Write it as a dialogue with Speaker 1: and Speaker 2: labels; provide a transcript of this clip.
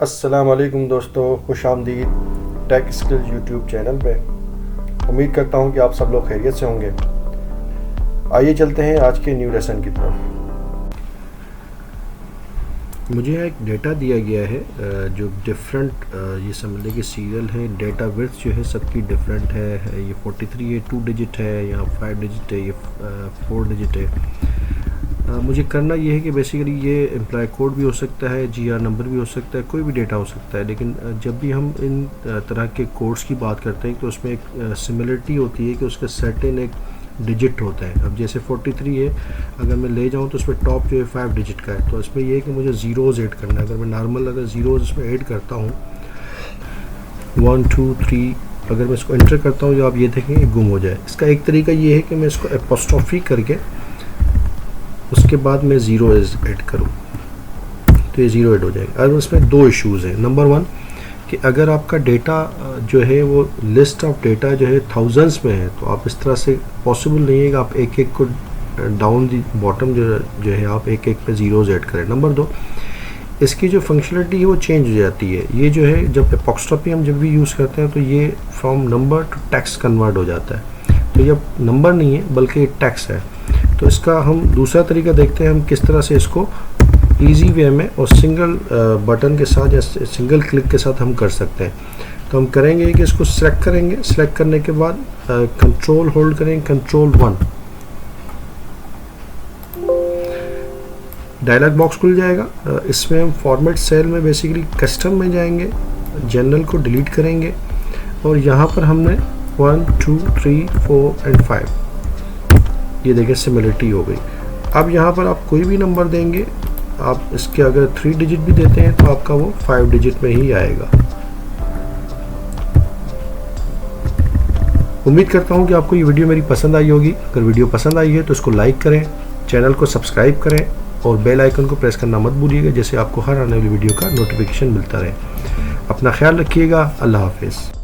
Speaker 1: अस्सलामुअलैकुम दोस्तों, खुश आमदीद टेक स्किल्स यूट्यूब चैनल पे। उम्मीद करता हूँ कि आप सब लोग खैरियत से होंगे। आइए चलते हैं आज के न्यू लेसन की तरफ। मुझे एक डेटा दिया गया है जो डिफरेंट ये समझ लें कि सीरियल है। डेटा विड्थ जो है सबकी डिफरेंट है। ये 43 है, 2 डिजिट है, या 5 डिजिट है, ये 4 डिजिट है। मुझे करना ये है कि बेसिकली ये एम्प्लॉय कोड भी हो सकता है, जीआर नंबर भी हो सकता है, कोई भी डेटा हो सकता है। लेकिन जब भी हम इन तरह के कोड्स की बात करते हैं तो उसमें एक सिमिलरिटी होती है कि उसका सर्टेन एक डिजिट होता है। अब जैसे 43 है, अगर मैं ले जाऊं तो उसमें टॉप जो है 5 डिजिट का है, तो इसमें ये है कि मुझे ज़ीरोज़ ऐड करना है। अगर मैं नॉर्मल अगर ज़ीरोज़ इसमें ऐड करता हूँ 1 2 3, अगर मैं इसको एंटर करता हूँ, जो आप ये देखेंगे गुम हो जाए। इसका एक तरीका ये है कि मैं इसको एपोस्ट्रोफी करके उसके बाद मैं ज़ीरो ऐड करूँ तो ये ज़ीरो ऐड हो जाएगा। अब इसमें दो इश्यूज़ हैं। नंबर 1 कि अगर आपका डेटा जो है वो लिस्ट ऑफ डेटा जो है थाउजेंड्स में है, तो आप इस तरह से पॉसिबल नहीं है कि आप एक एक को डाउन दी बॉटम जो है आप एक एक पे ज़ीरोज़ ऐड करें। नंबर 2, इसकी जो फंक्शनलिटी है वो चेंज हो जाती है। ये जो है जब एपोस्ट्रोफी हम जब भी यूज़ करते हैं तो ये from number two text convert हो जाता है। तो ये नंबर नहीं है बल्कि टेक्स्ट है। तो इसका हम दूसरा तरीका देखते हैं हम किस तरह से इसको इजी वे में और सिंगल बटन के साथ या सिंगल क्लिक के साथ हम कर सकते हैं। तो हम करेंगे कि इसको सेलेक्ट करेंगे। सेलेक्ट करने के बाद कंट्रोल होल्ड करेंगे, कंट्रोल 1, डायलॉग बॉक्स खुल जाएगा। इसमें हम फॉर्मेट सेल में बेसिकली कस्टम में जाएंगे, जनरल को डिलीट करेंगे और यहाँ पर हमने 1 2 3 4 एंड 5, ये देखिए सिमिलरिटी हो गई। अब यहाँ पर आप कोई भी नंबर देंगे, आप इसके अगर 3 डिजिट भी देते हैं तो आपका वो 5 डिजिट में ही आएगा। उम्मीद करता हूँ कि आपको ये वीडियो मेरी पसंद आई होगी। अगर वीडियो पसंद आई है तो इसको लाइक करें, चैनल को सब्सक्राइब करें और बेल आइकन को प्रेस करना मत भूलिएगा, जिससे आपको हर आने वाली वीडियो का नोटिफिकेशन मिलता रहे। अपना ख्याल रखिएगा। अल्लाह हाफिज़।